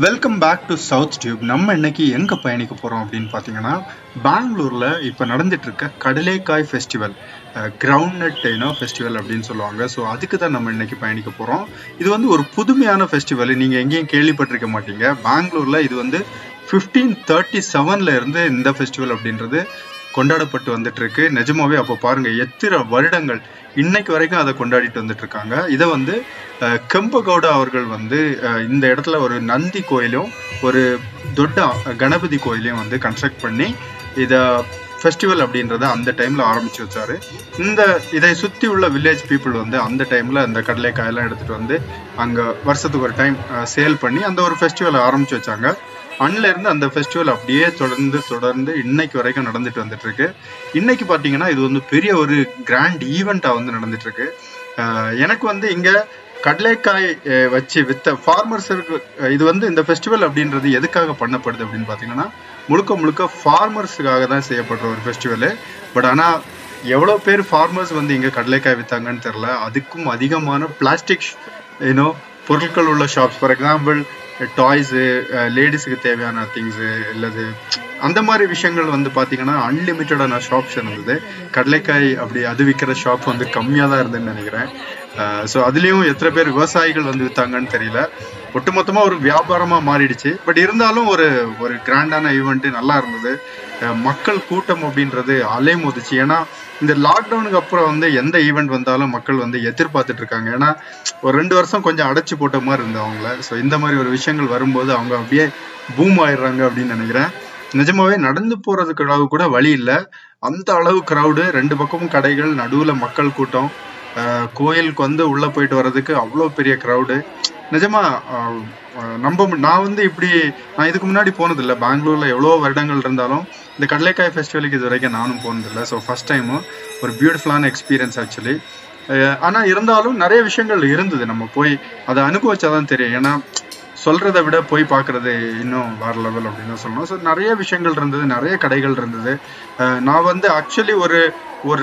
Welcome back to South Tube. நம்ம இன்னைக்கு எங்கே பயணிக்க போகிறோம் அப்படின்னு பார்த்தீங்கன்னா, பெங்களூரில் இப்போ நடந்துட்டு இருக்க கடலைக்காய் ஃபெஸ்டிவல், கிரவுண்ட்நட் ஃபெஸ்டிவல் அப்படின்னு சொல்லுவாங்க. ஸோ அதுக்கு தான் நம்ம இன்னைக்கு பயணிக்க போகிறோம். இது வந்து ஒரு புதுமையான ஃபெஸ்டிவல், நீங்கள் எங்கேயும் கேள்விப்பட்டிருக்க மாட்டீங்க. பெங்களூரில் இது வந்து 1537 இருந்து இந்த ஃபெஸ்டிவல் அப்படின்றது கொண்டாடப்பட்டு வந்துட்டு இருக்கு. நிஜமாவே அப்போ பாருங்க எத்தனை வருடங்கள் இன்னைக்கு வரைக்கும் அதை கொண்டாடிட்டு வந்துட்டு இருக்காங்க. இதை வந்து கெம்பே கவுடா அவர்கள் வந்து இந்த இடத்துல ஒரு நந்தி கோயிலும் ஒரு தொட்டா கணபதி கோயிலையும் வந்து கன்ஸ்ட்ரக்ட் பண்ணி இதை ஃபெஸ்டிவல் அப்படின்றத அந்த டைம்ல ஆரம்பிச்சு வச்சாரு. இதை சுத்தி உள்ள வில்லேஜ் பீப்புள் வந்து அந்த டைம்ல அந்த கடலைக்காயெல்லாம் எடுத்துட்டு வந்து அங்க வருஷத்துக்கு ஒரு டைம் சேல் பண்ணி அந்த ஒரு ஃபெஸ்டிவலை ஆரம்பிச்சு வச்சாங்க. அன்ல இருந்து அந்த ஃபெஸ்டிவல் அப்படியே தொடர்ந்து இன்னைக்கு வரைக்கும் நடந்துட்டு வந்துட்டு இருக்கு. இன்னைக்கு பாத்தீங்கன்னா இது வந்து பெரிய ஒரு கிராண்ட் ஈவெண்டா வந்து நடந்துட்டு இருக்கு. எனக்கு வந்து இங்க கடலைக்காய் வச்சு வித்த ஃபார்மர்ஸருக்கு இது வந்து இந்த ஃபெஸ்டிவல் அப்படின்றது எதுக்காக பண்ணப்படுது அப்படின்னு பாத்தீங்கன்னா, முழுக்க ஃபார்மர்ஸுக்காக தான் செய்யப்படுற ஒரு ஃபெஸ்டிவலு. பட் ஆனா எவ்வளவு பேர் ஃபார்மர்ஸ் வந்து இங்க கடலைக்காய் வித்தாங்கன்னு தெரியல. அதுக்கும் அதிகமான பிளாஸ்டிக் பொருட்கள் உள்ள ஷாப்ஸ், ஃபார் எக்ஸாம்பிள் டாய்ஸு, லேடிஸுக்கு தேவையான திங்ஸு இல்லது அந்த மாதிரி விஷயங்கள் வந்து பார்த்தீங்கன்னா அன்லிமிட்டடான ஷாப்ஸ் இருந்தது. கடலைக்காய் அப்படி அது விற்கிற ஷாப் வந்து கம்மியாக தான் இருந்ததுன்னு நினைக்கிறேன். ஸோ அதுலேயும் எத்தனை பேர் விவசாயிகள் வந்து விற்றாங்கன்னு தெரியல. ஒட்டுமொத்தமாக ஒரு வியாபாரமாக மாறிடுச்சு. பட் இருந்தாலும் ஒரு ஒரு கிராண்டான ஈவெண்ட்டு நல்லா இருந்தது. மக்கள் கூட்டம் அப்படின்றது அலைமோதிச்சு. ஏன்னா இந்த லாக்டவுனுக்கு அப்புறம் வந்து எந்த ஈவெண்ட் வந்தாலும் மக்கள் வந்து எதிர்பார்த்துட்டு இருக்காங்க. ஏன்னா ஒரு 2 வருஷம் கொஞ்சம் அடைச்சு போட்ட மாதிரி இருந்தது அவங்கள. ஸோ இந்த மாதிரி ஒரு விஷயங்கள் வரும்போது அவங்க அப்படியே பூம் ஆயிடுறாங்க அப்படின்னு நினைக்கிறேன். நிஜமாவே நடந்து போறதுக்கு அளவு கூட வழி இல்லை, அந்த அளவு கிரௌடு, 2 பக்கமும் கடைகள், நடுவுல மக்கள் கூட்டம். கோயிலுக்கு வந்து உள்ள போயிட்டு வர்றதுக்கு அவ்வளோ பெரிய கிரௌடு. நிஜமா நான் வந்து நான் இதுக்கு முன்னாடி போனதில்லை. பெங்களூர்ல எவ்வளோ வருடங்கள் இருந்தாலும் இந்த கடலைக்காய் ஃபெஸ்டிவலுக்கு இது வரைக்கும் நானும் போனதில்லை. ஸோ ஃபர்ஸ்ட் டைமும் ஒரு பியூட்டிஃபுல்லான எக்ஸ்பீரியன்ஸ் ஆக்சுவலி. ஆனா இருந்தாலும் நிறைய விஷயங்கள் இருந்தது, நம்ம போய் அதை அனுபவிச்சாதான் தெரியும். ஏன்னா சொல்றதை விட போய் பார்க்கறது இன்னும் வேற லெவல் அப்படின்னு சொல்லணும். ஸோ நிறைய விஷயங்கள் இருந்தது, நிறைய கடைகள் இருந்தது. நான் வந்து ஆக்சுவலி ஒரு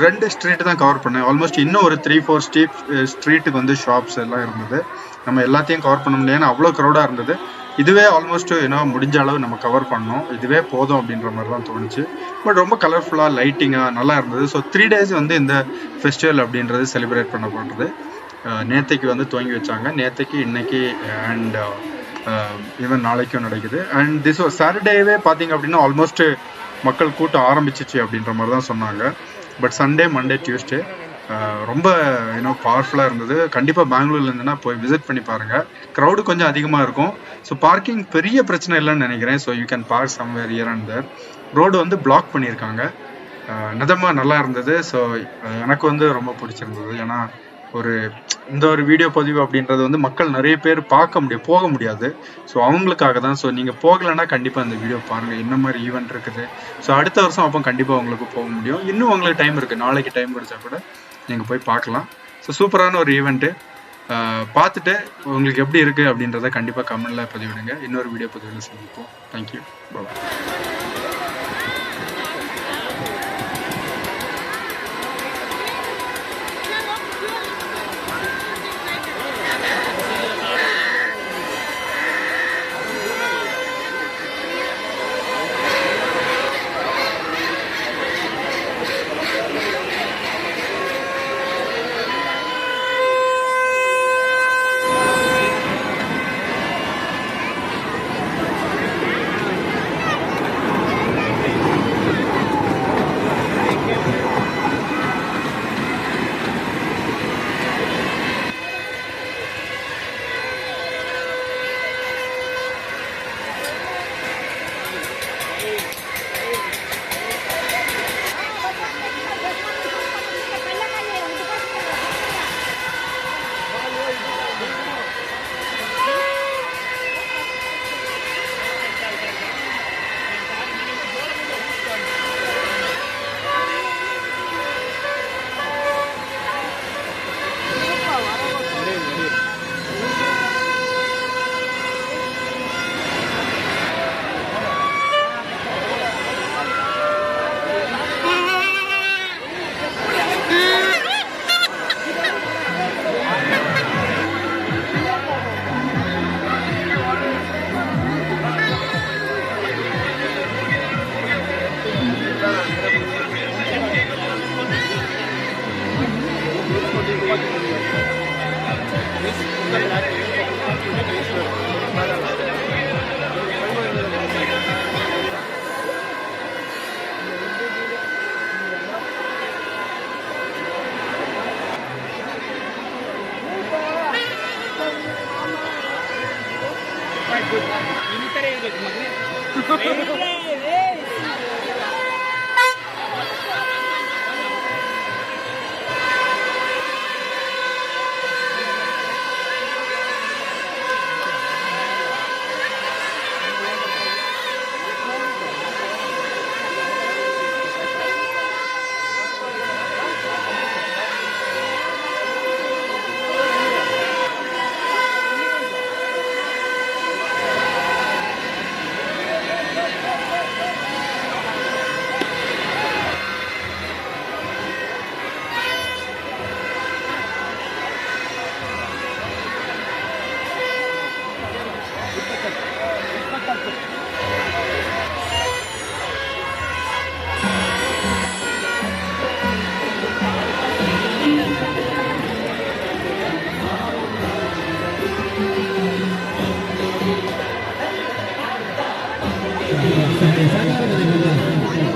2 ஸ்ட்ரீட் தான் கவர் பண்ணேன். ஆல்மோஸ்ட் இன்னும் ஒரு 3-4 ஸ்ட்ரீட்டுக்கு வந்து ஷாப்ஸ் எல்லாம் இருந்தது. நம்ம எல்லாத்தையும் கவர் பண்ண முடியாது, அவ்வளோ க்ரௌடாக இருந்தது. இதுவே ஆல்மோஸ்ட் முடிஞ்ச அளவு நம்ம கவர் பண்ணோம், இதுவே போதும் அப்படின்ற மாதிரி தான் தோணுச்சு. பட் ரொம்ப கலர்ஃபுல்லாக லைட்டிங்காக நல்லா இருந்தது. ஸோ 3 days வந்து இந்த ஃபெஸ்டிவல் அப்படின்றது செலிப்ரேட் பண்ணப்படுறது. நேற்றைக்கு வந்து துவங்கி வச்சாங்க, நேற்றைக்கு இன்னைக்கு அண்ட் ஈவன் நாளைக்கும் நடக்குது. அண்ட் திஸ் சாட்டர்டேவே பார்த்தீங்க அப்படின்னா ஆல்மோஸ்ட் மக்கள் கூட்டம் ஆரம்பிச்சிச்சு அப்படின்ற மாதிரி தான் சொன்னாங்க. பட் சண்டே, மண்டே, டியூஸ்டே ரொம்ப பவர்ஃபுல்லாக இருந்தது. கண்டிப்பாக பெங்களூர்ல இருந்துன்னா போய் விசிட் பண்ணி பாருங்க. க்ரௌடு கொஞ்சம் அதிகமாக இருக்கும். ஸோ பார்க்கிங் பெரிய பிரச்சனை இல்லைன்னு நினைக்கிறேன். So you can park somewhere here and there. Road வந்து பிளாக் பண்ணியிருக்காங்க. நிஜமாக நல்லா இருந்தது. ஸோ எனக்கு வந்து ரொம்ப பிடிச்சிருந்தது. ஏன்னா இந்த ஒரு வீடியோ பதிவு அப்படின்றது வந்து மக்கள் நிறைய பேர் போக முடியாது. ஸோ அவங்களுக்காக தான். ஸோ நீங்கள் போகலைன்னா கண்டிப்பாக இந்த வீடியோ பாருங்கள், என்ன மாதிரி ஈவெண்ட் இருக்குது. ஸோ அடுத்த வருஷம் அப்போ கண்டிப்பாக உங்களுக்கு போக முடியும். இன்னும் உங்களுக்கு டைம் இருக்குது, நாளைக்கு டைம் கிடைச்சா கூட நீங்கள் போய் பார்க்கலாம். ஸோ சூப்பரான ஒரு ஈவெண்ட்டு. பார்த்துட்டு உங்களுக்கு எப்படி இருக்குது அப்படின்றத கண்டிப்பாக கமெண்ட்டில் பதிவிடுங்க. இன்னொரு வீடியோ பதிவில் சந்திப்போம். தேங்க்யூ, பாய்.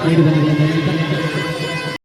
ನೀಡಿ ಬಂದಿದೆ